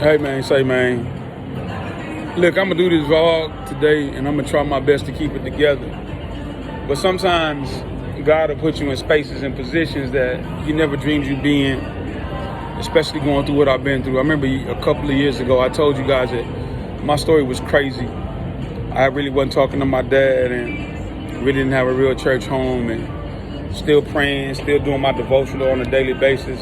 Hey man, say man. Look, I'm gonna do this vlog today and I'm gonna try my best to keep it together. But sometimes God will put you in spaces and positions that you never dreamed you'd be in, especially going through what I've been through. I remember a couple of years ago, I told you guys that my story was crazy. I really wasn't talking to my dad and really didn't have a real church home and still praying, still doing my devotional on a daily basis.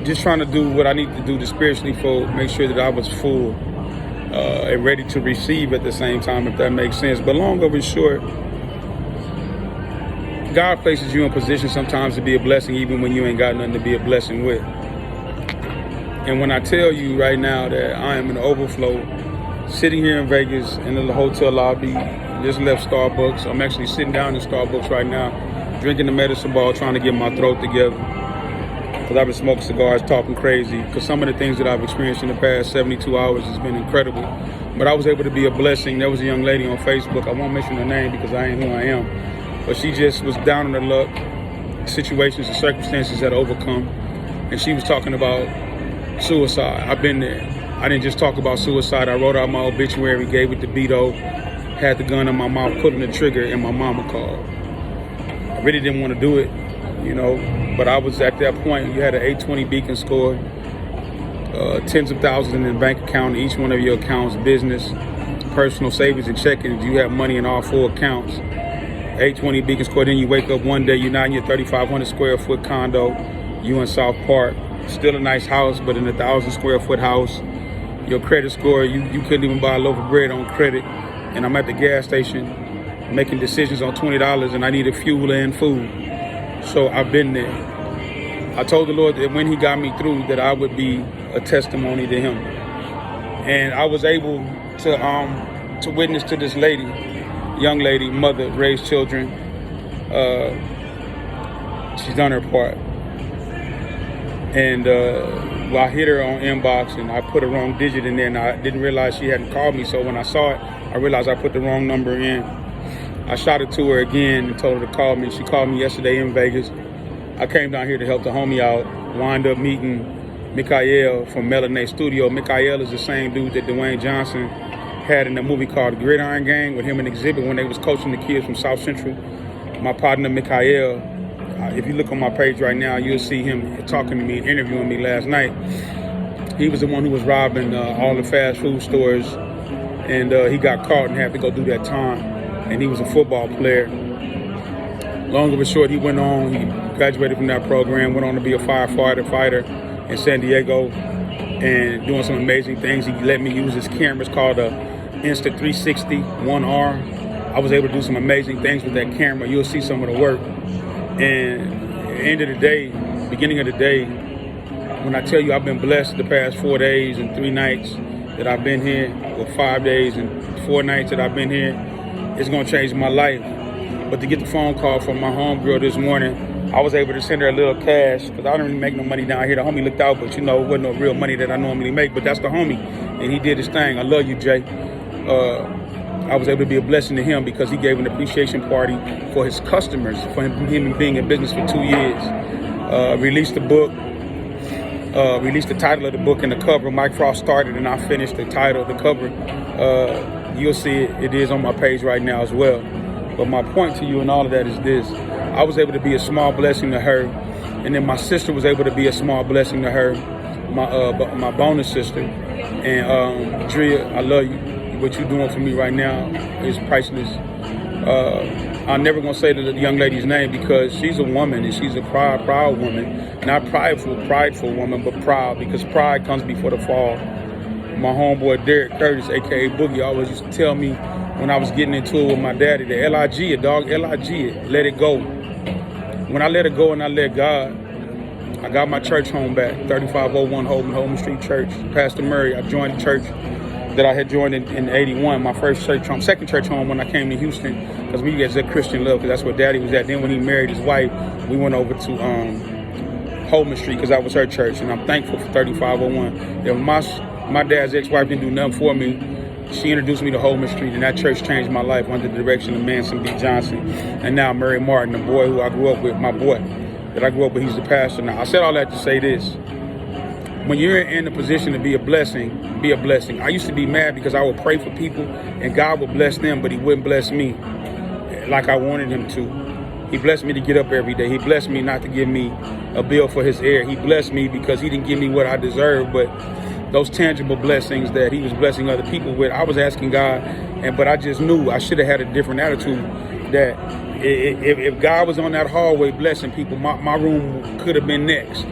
Just trying to do what I need to do to spiritually make sure that I was full and ready to receive at the same time, if that makes sense. But long over short, God places you in position sometimes to be a blessing even when you ain't got nothing to be a blessing with. And when I tell you right now that I am in overflow, sitting here in Vegas in the hotel lobby, just left Starbucks. I'm actually sitting down in Starbucks right now, drinking the medicine ball, trying to get my throat together. Because I've been smoking cigars, talking crazy. Because some of the things that I've experienced in the past 72 hours has been incredible. But I was able to be a blessing. There was a young lady on Facebook. I won't mention her name because I ain't who I am. But she just was down on her luck. Situations and circumstances had overcome. And she was talking about suicide. I've been there. I didn't just talk about suicide. I wrote out my obituary, gave it to Beto, had the gun in my mouth, pulling the trigger, and my mama called. I really didn't want to do it, you know. But I was at that point. You had an 820 Beacon score, tens of thousands in the bank account, each one of your accounts, business, personal savings and checking. You have money in all four accounts. 820 Beacon score. Then you wake up one day, you're not in your 3,500 square foot condo. You in South Park. Still a nice house, but in a 1,000 square foot house. Your credit score, you couldn't even buy a loaf of bread on credit. And I'm at the gas station making decisions on $20 and I needed fuel and food. So I've been there. I told the Lord that when he got me through that I would be a testimony to him. And I was able to witness to this lady, young lady, mother, raised children. She's done her part. And I hit her on inbox and I put a wrong digit in there and I didn't realize she hadn't called me. So when I saw it, I realized I put the wrong number in. I shot it to her again and told her to call me. She called me yesterday in Vegas. I came down here to help the homie out, wind up meeting Mikael from Melanay Studio. Mikael is the same dude that Dwayne Johnson had in the movie called Gridiron Gang with him and Exhibit when they was coaching the kids from South Central. My partner Mikael, if you look on my page right now, you'll see him talking to me, interviewing me last night. He was the one who was robbing all the fast food stores and he got caught and had to go do that time. And he was a football player. Long or short, he went on, he graduated from that program, went on to be a fighter in San Diego and doing some amazing things. He let me use his camera. It's called a Insta360 1R. I was able to do some amazing things with that camera. You'll see some of the work. And at the end of the day, beginning of the day, when I tell you I've been blessed the past 4 days and 3 nights that I've been here, or 5 days and 4 nights that I've been here, it's gonna change my life. But to get the phone call from my homegirl this morning, I was able to send her a little cash because I don't really make no money down here. The homie looked out, but you know, it wasn't no real money that I normally make, but that's the homie. And he did his thing. I love you, Jay. I was able to be a blessing to him because he gave an appreciation party for his customers, for him being in business for 2 years. Released the book, released the title of the book and the cover. Mike Frost started and I finished the title, the cover. You'll see it is on my page right now as well. But my point to you and all of that is this. I was able to be a small blessing to her. And then my sister was able to be a small blessing to her, my bonus sister. And Drea, I love you. What you're doing for me right now is priceless. I'm never gonna say the young lady's name because she's a woman and she's a proud woman. Not prideful woman, but proud, because pride comes before the fall. My homeboy Derek Curtis, aka Boogie, always used to tell me when I was getting into it with my daddy, the L-I-G it, dog, L-I-G it, let it go. When I let it go and I let God, I got my church home back, 3501 Holman Street Church. Pastor Murray, I joined the church that I had joined in 81, my first church home, second church home when I came to Houston, because we get Christian Love, because that's where Daddy was at. Then when he married his wife, we went over to Holman Street, because that was her church, and I'm thankful for 3501. If my dad's ex-wife didn't do nothing for me, she introduced me to Holman Street, and that church changed my life under the direction of Manson B. Johnson, and now Murray Martin, the boy who I grew up with, my boy that I grew up with, he's the pastor now. I said all that to say this. When you're in a position to be a blessing, be a blessing. I used to be mad because I would pray for people and God would bless them, but he wouldn't bless me like I wanted him to. He blessed me to get up every day. He blessed me not to give me a bill for his air. He blessed me because he didn't give me what I deserved, but those tangible blessings that he was blessing other people with, I was asking God, but I just knew I should have had a different attitude, that if God was on that hallway blessing people, my room could have been next.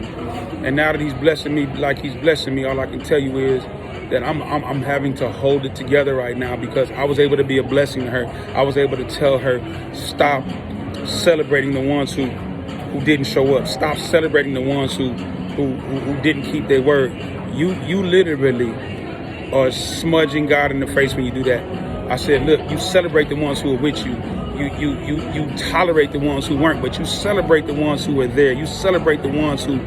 And now that he's blessing me like he's blessing me, all I can tell you is that I'm having to hold it together right now, because I was able to be a blessing to her. I was able to tell her, stop celebrating the ones who didn't show up. Stop celebrating the ones who didn't keep their word. You literally are smudging God in the face when you do that. I said, look, you celebrate the ones who are with you. You tolerate the ones who weren't, but you celebrate the ones who were there. You celebrate the ones who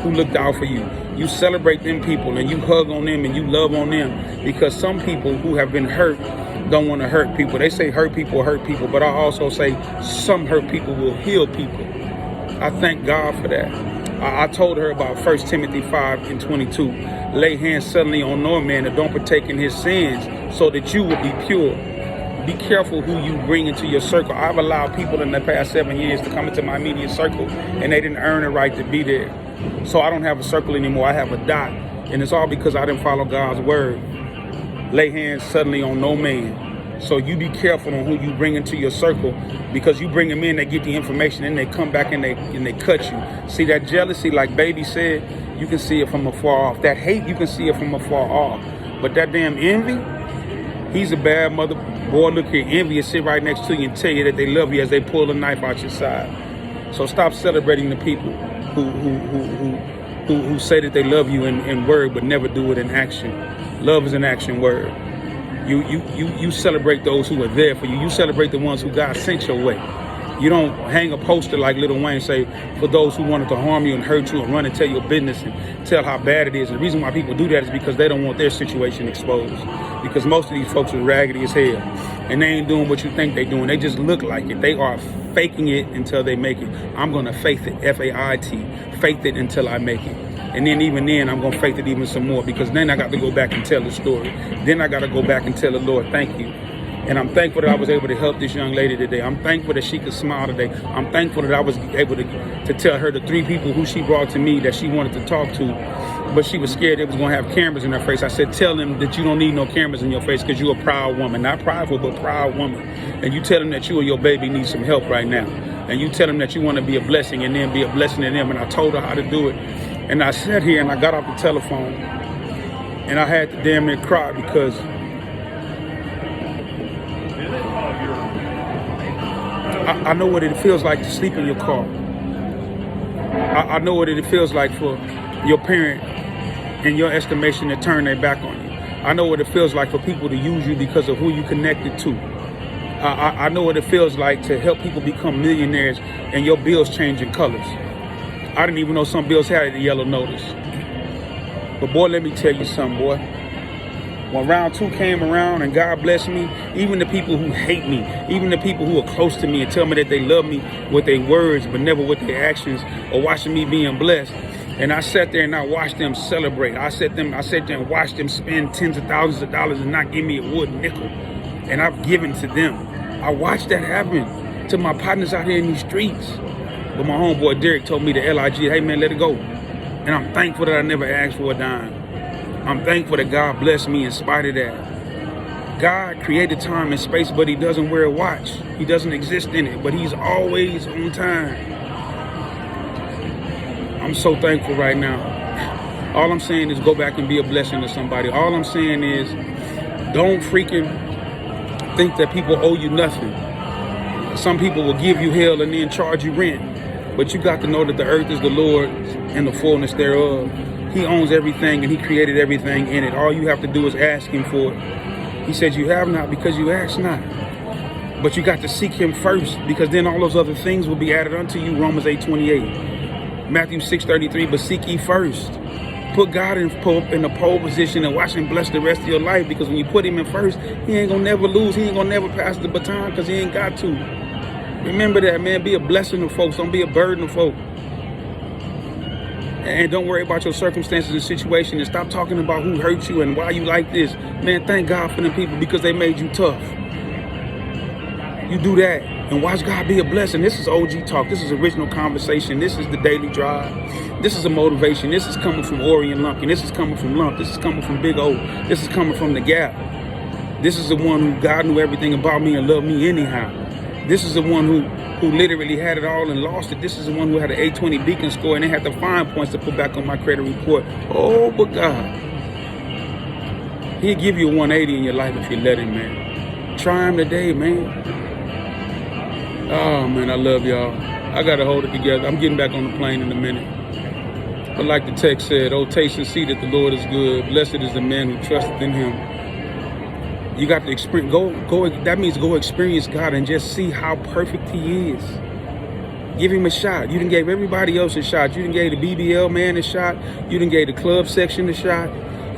looked out for you. You celebrate them people and you hug on them and you love on them, because some people who have been hurt don't want to hurt people. They say hurt people, but I also say some hurt people will heal people. I thank God for that. I told her about 1 Timothy 5:22. Lay hands suddenly on no man and don't partake in his sins, so that you will be pure. Be careful who you bring into your circle. I've allowed people in the past 7 years to come into my immediate circle, and they didn't earn a right to be there. So I don't have a circle anymore. I have a dot. And it's all because I didn't follow God's word. Lay hands suddenly on no man. So you be careful on who you bring into your circle, because you bring them in, they get the information, and they come back and they cut you. See, that jealousy, like Baby said, you can see it from afar off. That hate, you can see it from afar off. But that damn envy, he's a bad mother. Boy, look here, envy will sit right next to you and tell you that they love you as they pull a knife out your side. So stop celebrating the people who say that they love you in word but never do it in action. Love is an action word. You celebrate those who are there for you. You celebrate the ones who God sent your way. You don't hang a poster like Lil Wayne, say, for those who wanted to harm you and hurt you, and run and tell your business and tell how bad it is. And the reason why people do that is because they don't want their situation exposed. Because most of these folks are raggedy as hell, and they ain't doing what you think they're doing. They just look like it. They are faking it until they make it. I'm going to faith it, F-A-I-T, faith it until I make it. And then even then, I'm going to faith it even some more, because then I got to go back and tell the story. Then I got to go back and tell the Lord, thank you. And I'm thankful that I was able to help this young lady today. I'm thankful that she could smile today. I'm thankful that I was able to tell her the 3 people who she brought to me that she wanted to talk to, but she was scared they was going to have cameras in her face. I said, tell them that you don't need no cameras in your face, because you're a proud woman. Not prideful, but proud woman. And you tell them that you or your baby need some help right now. And you tell them that you want to be a blessing and then be a blessing to them. And I told her how to do it. And I sat here and I got off the telephone and I had to damn near cry, because I know what it feels like to sleep in your car. I know what it feels like for your parent, in your estimation, to turn their back on you. I know what it feels like for people to use you because of who you connected to. I know what it feels like to help people become millionaires and your bills changing colors. I didn't even know some bills had a yellow notice. But boy, let me tell you something, boy. When round 2 came around and God blessed me, even the people who hate me, even the people who are close to me and tell me that they love me with their words but never with their actions, or watching me being blessed. And I sat there and I watched them celebrate. I sat there and watched them spend tens of thousands of dollars and not give me a wood nickel. And I've given to them. I watched that happen to my partners out here in these streets. But my homeboy Derek told me, the LIG, hey man, let it go. And I'm thankful that I never asked for a dime. I'm thankful that God blessed me in spite of that. God created time and space, but he doesn't wear a watch. He doesn't exist in it, but he's always on time. I'm so thankful right now. All I'm saying is go back and be a blessing to somebody. All I'm saying is don't freaking think that people owe you nothing. Some people will give you hell and then charge you rent. But you got to know that the earth is the Lord's and the fullness thereof. He owns everything and he created everything in it. All you have to do is ask him for it. He said you have not because you ask not. But you got to seek him first, because then all those other things will be added unto you. Romans 8:28. Matthew 6:33, but seek ye first. Put God in the pole position and watch him bless the rest of your life, because when you put him in first, he ain't gonna never lose. He ain't gonna never pass the baton, because he ain't got to. Remember that, man. Be a blessing to folks. Don't be a burden to folks. And don't worry about your circumstances and situation, and stop talking about who hurt you and why you like this. Man, thank God for them people because they made you tough. You do that and watch God be a blessing. This is OG Talk. This is original conversation. This is the Daily Drive. This is a motivation. This is coming from Ori and Lumpkin. This is coming from Lump. This is coming from Big O. This is coming from The Gap. This is the one who God knew everything about me and loved me anyhow. This is the one who literally had it all and lost it. This is the one who had an 820 Beacon score and they had the fine points to put back on my credit report. Oh, but God. He'll give you a 180 in your life if you let him, man. Try him today, man. Oh, man, I love y'all. I got to hold it together. I'm getting back on the plane in a minute. But like the text said, oh, taste and see that the Lord is good. Blessed is the man who trusteth in him. You got to experience, that means go experience God and just see how perfect he is. Give him a shot. You done gave everybody else a shot. You done gave the BBL man a shot. You done gave the club section a shot.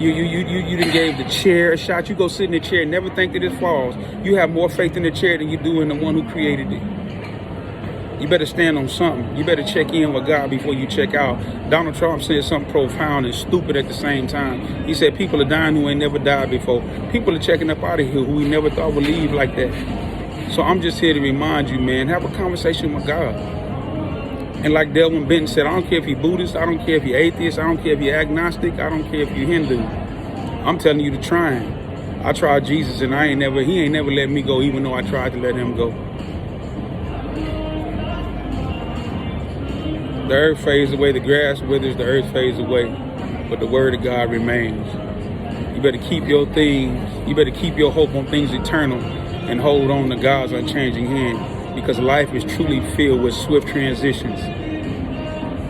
You done gave the chair a shot. You go sit in the chair and never think that it falls. You have more faith in the chair than you do in the one who created it. You better stand on something. You better check in with God before you check out. Donald Trump said something profound and stupid at the same time. He said people are dying who ain't never died before. People are checking up out of here who we never thought would leave like that. So I'm just here to remind you, man, have a conversation with God. And like Delvin Benton said, I don't care if you're Buddhist, I don't care if you're atheist, I don't care if you're agnostic, I don't care if you're Hindu. I'm telling you to try him. I tried Jesus and he ain't never let me go, even though I tried to let him go. The earth fades away, the grass withers, the earth fades away, but the word of God remains. You better keep your hope on things eternal and hold on to God's unchanging hand, because life is truly filled with swift transitions.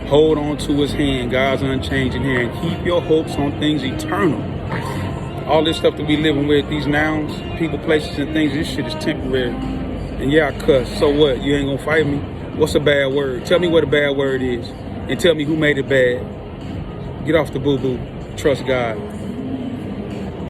Hold on to his hand, God's unchanging hand. Keep your hopes on things eternal. All this stuff that we living with, these nouns, people, places, and things, this shit is temporary. And yeah, I cuss. So what? You ain't gonna fight me? What's a bad word? Tell me what a bad word is. And tell me who made it bad. Get off the boo-boo. Trust God.